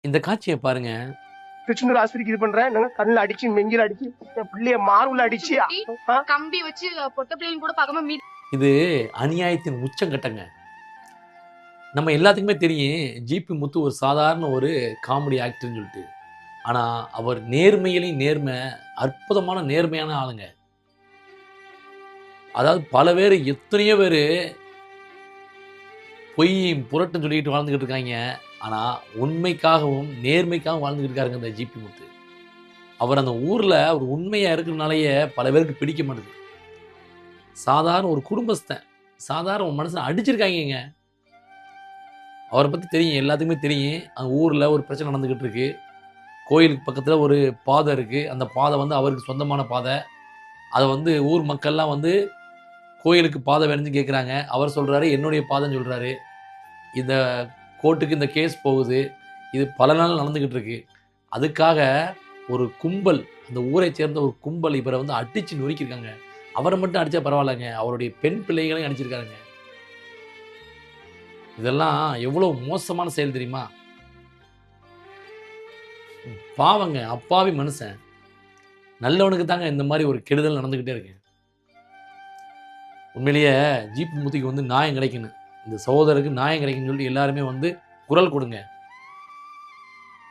இந்த காட்சியை பாருங்க. திருச்செந்தூர் ஆஸ்பத்திரிக்கு இது பண்றேன், கண்ணுல அடிச்சு மெங்கில அடிச்சு என் பிள்ளைய மார்புல அடிச்சு கம்பி வச்சு பொட்ட பிள்ளைன்னு கூட பார்க்காம மீட். இது அநியாயத்தின் உச்சங்கட்டங்க. நம்ம எல்லாத்துக்குமே தெரியும் ஜிபி முத்து ஒரு சாதாரண ஒரு காமெடி ஆக்டர்னு சொல்லிட்டு. ஆனால் அவர் நேர்மையிலையும் நேர்மை, அற்புதமான நேர்மையான ஆளுங்க. அதாவது பல பேர், எத்தனையோ பேர் பொய் புரட்டுன்னு சொல்லிட்டு வாழ்ந்துக்கிட்டு இருக்காங்க. ஆனால் உண்மைக்காகவும் நேர்மைக்காகவும் வாழ்ந்துக்கிட்டு இருக்காருங்க இந்த ஜிபி முத்து. அவர் அந்த ஊரில் ஒரு உண்மையாக இருக்கிறனாலேயே பல பேருக்கு பிடிக்க மாட்டேங்குது. சாதாரண ஒரு குடும்பஸ்தன், சாதாரண ஒரு மனுஷனை அடிச்சிருக்காங்க. அவரை பற்றி தெரியும், எல்லாத்துக்குமே தெரியும். அந்த ஊரில் ஒரு பிரச்சனை நடந்துக்கிட்டு இருக்கு. கோயிலுக்கு பக்கத்தில் ஒரு பாதை இருக்குது. அந்த பாதை வந்து அவருக்கு சொந்தமான பாதை. அதை வந்து ஊர் மக்கள்லாம் வந்து கோயிலுக்கு பாதை வேணும்னு கேட்குறாங்க. அவர் சொல்கிறாரு என்னுடைய பாதைன்னு சொல்கிறாரு. இந்த கோர்ட்டுக்கு இந்த கேஸ் போகுது. இது பல நாள் நடந்துக்கிட்டு இருக்கு. அதுக்காக ஒரு கும்பல், அந்த ஊரை சேர்ந்த ஒரு கும்பல் இவரை வந்து அடித்து நொறுக்கியிருக்காங்க. அவரை மட்டும் அடித்தா பரவாயில்லைங்க, அவருடைய பெண் பிள்ளைகளையும் அடிச்சிருக்காருங்க. இதெல்லாம் எவ்வளோ மோசமான செயல் தெரியுமா? பாவங்க, அப்பாவி மனுஷன். நல்லவனுக்கு தாங்க இந்த மாதிரி ஒரு கெடுதல் நடந்துக்கிட்டே இருக்கு. உண்மையிலேயே ஜிபி முத்துக்கு வந்து நியாயம் கிடைக்கணும், இந்த சகோதரருக்கு நியாயம் கிடைக்குன்னு சொல்லிட்டு எல்லாருமே வந்து குரல் கொடுங்க.